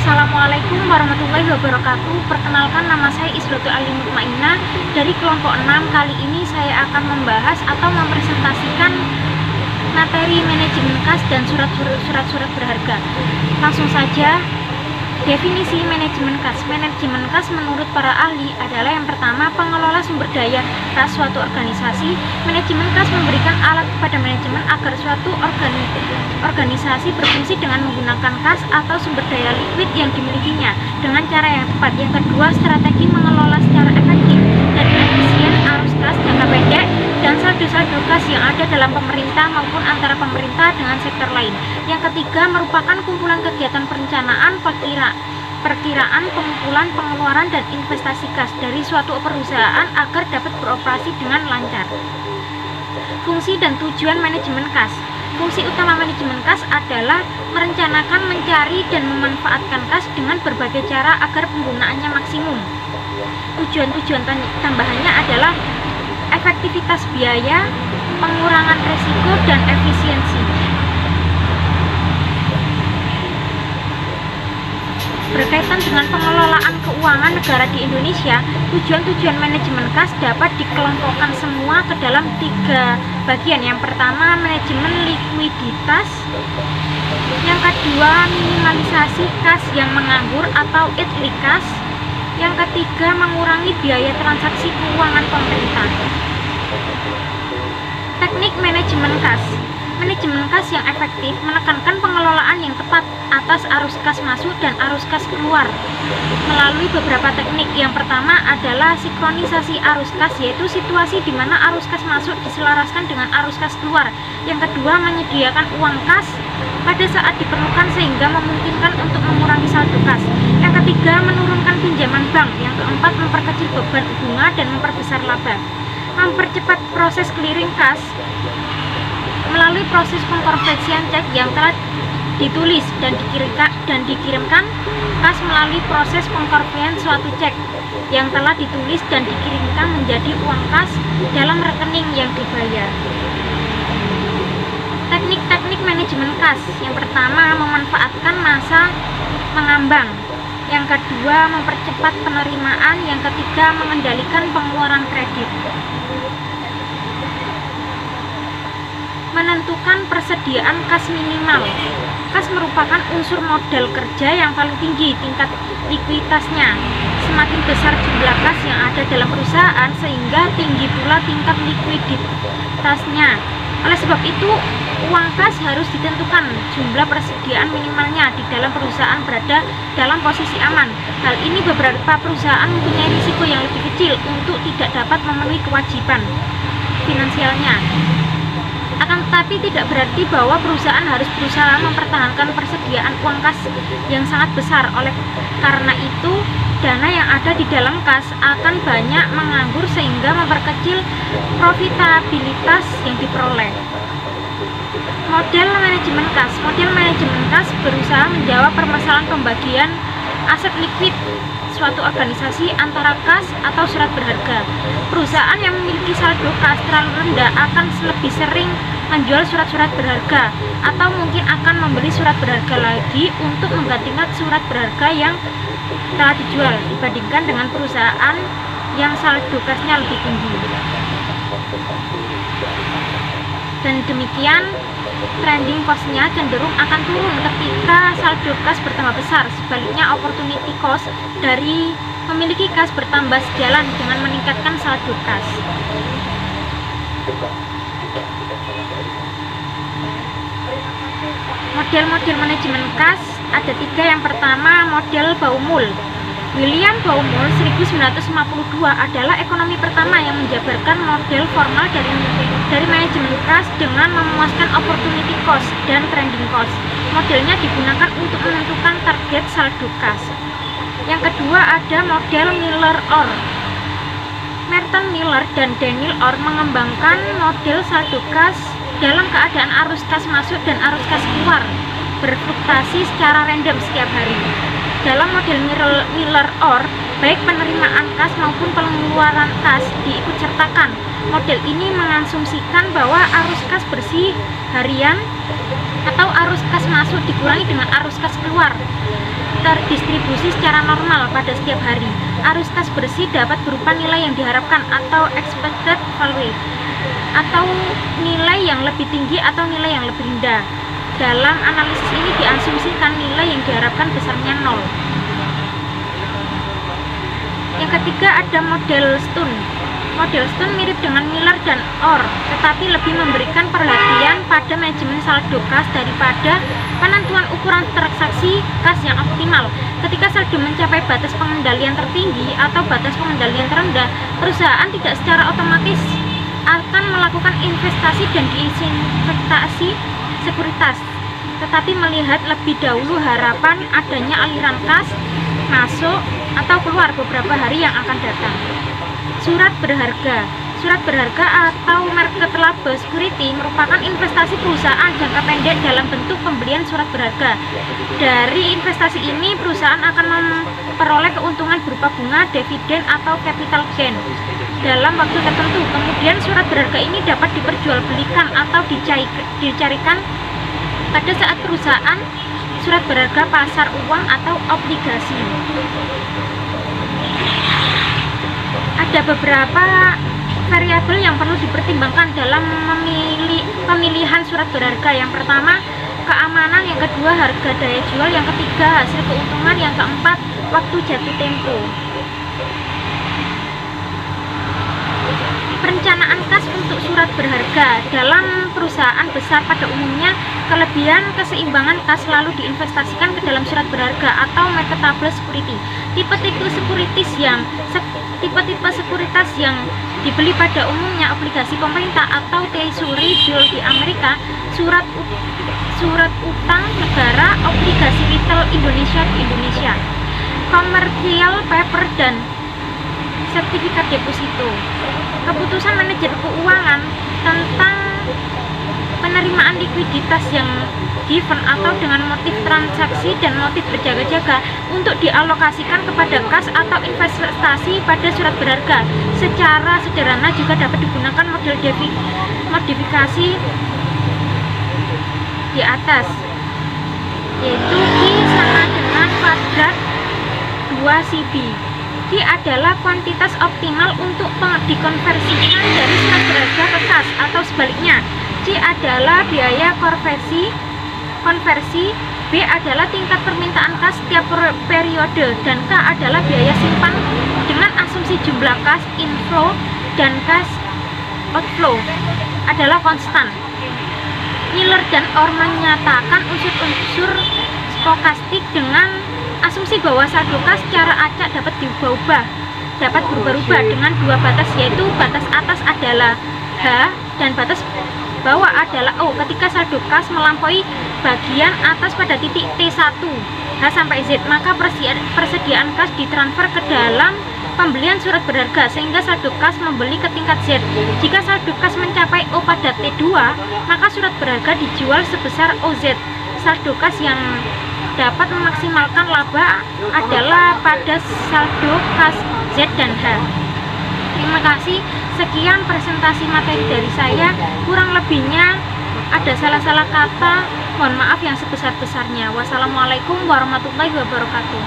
Assalamualaikum warahmatullahi wabarakatuh. Perkenalkan, nama saya Isrotul Alim Mutmainah dari kelompok 6. Kali ini saya akan membahas atau mempresentasikan materi manajemen kas dan surat-surat berharga. Langsung saja, definisi manajemen kas. Manajemen kas menurut para ahli adalah yang pertama, pengelola sumber daya kas suatu organisasi. Manajemen kas memberikan alat kepada manajemen agar suatu organisasi berfungsi dengan menggunakan kas atau sumber daya liquid yang dimilikinya dengan cara yang tepat. Yang kedua, strategi mengelola secara efektif dan efisien arus kas jangka pendek dan saldo-saldo kas yang ada dalam pemerintah maupun antara pemerintah dengan sektor lain. Yang ketiga, merupakan kumpulan kegiatan perencanaan, perkiraan, pengumpulan, pengeluaran, dan investasi kas dari suatu perusahaan agar dapat beroperasi dengan lancar. Fungsi dan tujuan manajemen kas. Fungsi utama manajemen kas adalah merencanakan, mencari, dan memanfaatkan kas dengan berbagai cara agar penggunaannya maksimum. Tujuan-tujuan tambahannya adalah efektivitas biaya, pengurangan resiko, dan efisiensi. Berkaitan dengan pengelolaan keuangan negara di Indonesia, tujuan-tujuan manajemen kas dapat dikelompokkan semua ke dalam 3 bagian. Yang pertama, manajemen likuiditas. Yang kedua, minimalisasi kas yang menganggur atau idle kas. Yang ketiga, mengurangi biaya transaksi keuangan pemerintah. Teknik manajemen kas. Manajemen kas yang efektif menekankan pengelolaan yang tepat atas arus kas masuk dan arus kas keluar melalui beberapa teknik. Yang pertama adalah sinkronisasi arus kas, yaitu situasi di mana arus kas masuk diselaraskan dengan arus kas keluar. Yang kedua, menyediakan uang kas pada saat diperlukan sehingga memungkinkan untuk mengurangi saldo kas. Yang ketiga, menurunkan pinjaman bank. Yang keempat, memperkecil beban bunga dan memperbesar laba. Mempercepat proses clearing kas melalui proses pengkonversian cek yang telah ditulis dan dikirimkan kas melalui proses pengkonversian suatu cek yang telah ditulis dan dikirimkan menjadi uang kas dalam rekening yang dibayar. Teknik-teknik manajemen kas. Yang pertama, memanfaatkan masa mengambang. Yang kedua, mempercepat penerimaan. Yang ketiga, mengendalikan pengeluaran kredit. Menentukan persediaan kas minimal. Kas merupakan unsur modal kerja yang paling tinggi tingkat likuiditasnya. Semakin besar jumlah kas yang ada dalam perusahaan, sehingga tinggi pula tingkat likuiditasnya. Oleh sebab itu, uang kas harus ditentukan jumlah persediaan minimalnya di dalam perusahaan berada dalam posisi aman. Hal ini beberapa perusahaan mempunyai risiko yang lebih kecil untuk tidak dapat memenuhi kewajiban finansialnya. Akan tetapi tidak berarti bahwa perusahaan harus berusaha mempertahankan persediaan uang kas yang sangat besar. Oleh karena itu, dana yang ada di dalam kas akan banyak menganggur sehingga memperkecil profitabilitas yang diperoleh. Model manajemen kas. Model manajemen kas berusaha menjawab permasalahan pembagian aset likuid suatu organisasi antara kas atau surat berharga. Perusahaan yang memiliki saldo kas terlalu rendah akan lebih sering menjual surat-surat berharga atau mungkin akan membeli surat berharga lagi untuk menggantikan surat berharga yang telah dijual dibandingkan dengan perusahaan yang saldo kasnya lebih tinggi. Dan demikian, trending cost-nya cenderung akan turun ketika saldo kas bertambah besar. Sebaliknya, opportunity cost dari memiliki kas bertambah sejalan dengan meningkatkan saldo kas. Model-model manajemen kas ada 3. Yang pertama, model Baumol. William Baumol 1952 adalah ekonomi pertama yang menjabarkan model formal dari manajemen kas dengan memuaskan opportunity cost dan trending cost. Modelnya digunakan untuk menentukan target saldo kas. Yang kedua, ada model Miller-Orr. Merton Miller dan Daniel Orr mengembangkan model saldo kas dalam keadaan arus kas masuk dan arus kas keluar berfluktuasi secara random setiap hari. Dalam model Miller-Orr, baik penerimaan kas maupun pengeluaran kas diikutsertakan. Model ini mengasumsikan bahwa arus kas bersih harian atau arus kas masuk dikurangi dengan arus kas keluar. terdistribusi secara normal pada setiap hari. Arus kas bersih dapat berupa nilai yang diharapkan atau expected value, atau nilai yang lebih tinggi atau nilai yang lebih rendah. Dalam analisis ini diasumsikan nilai yang diharapkan besarnya 0. Yang ketiga ada model Stone. Model Stone mirip dengan Miller dan Orr, tetapi lebih memberikan perhatian pada manajemen saldo kas daripada penentuan ukuran transaksi kas yang optimal. Ketika saldo mencapai batas pengendalian tertinggi atau batas pengendalian terendah, perusahaan tidak secara otomatis akan melakukan investasi dan disinvestasi sekuritas, tetapi melihat lebih dahulu harapan adanya aliran kas masuk atau keluar beberapa hari yang akan datang. Surat berharga. Surat berharga atau market label security merupakan investasi perusahaan jangka pendek dalam bentuk pembelian surat berharga. Dari investasi ini, perusahaan akan memperoleh keuntungan berupa bunga, dividen, atau capital gain dalam waktu tertentu. Kemudian surat berharga ini dapat diperjualbelikan atau dicarikan pada saat perusahaan surat berharga pasar uang atau obligasi. Ada beberapa variabel yang perlu dipertimbangkan dalam pemilihan surat berharga. Yang pertama, keamanan. Yang kedua, harga daya jual. Yang ketiga, hasil keuntungan. Yang keempat, waktu jatuh tempo. Perencanaan kas untuk surat berharga. Dalam perusahaan besar pada umumnya, kelebihan keseimbangan kas selalu diinvestasikan ke dalam surat berharga atau marketable security. Tipe-tipe sekuritas yang dibeli pada umumnya obligasi pemerintah atau treasury bill di Amerika, surat utang negara, obligasi retail Indonesia di Indonesia, commercial paper, dan sertifikat deposito. Keputusan manajer keuangan tentang penerimaan likuiditas yang given atau dengan motif transaksi dan motif berjaga-jaga untuk dialokasikan kepada kas atau investasi pada surat berharga. Secara sederhana juga dapat digunakan model modifikasi di atas, yaitu Q sama dengan kuadrat 2CB. Q adalah kuantitas optimal untuk dikonversikan dari surat berharga ke kas atau sebaliknya. C adalah biaya konversi, B adalah tingkat permintaan kas setiap periode, dan K adalah biaya simpan dengan asumsi jumlah kas inflow dan kas outflow adalah konstan. Miller dan Orr menyatakan unsur-unsur stokastik dengan asumsi bahwa saldo kas secara acak dapat berubah-ubah dengan dua batas, yaitu batas atas adalah H dan batas bawah adalah O. Ketika saldo kas melampaui bagian atas pada titik T1 H sampai Z, maka persediaan kas ditransfer ke dalam pembelian surat berharga sehingga saldo kas membeli ke tingkat Z. Jika saldo kas mencapai O pada T2, maka surat berharga dijual sebesar OZ. Saldo kas yang dapat memaksimalkan laba adalah pada saldo kas Z dan H. Terima kasih. Sekian presentasi materi dari saya. Kurang lebihnya ada salah-salah kata, mohon maaf yang sebesar-besarnya. Wassalamualaikum warahmatullahi wabarakatuh.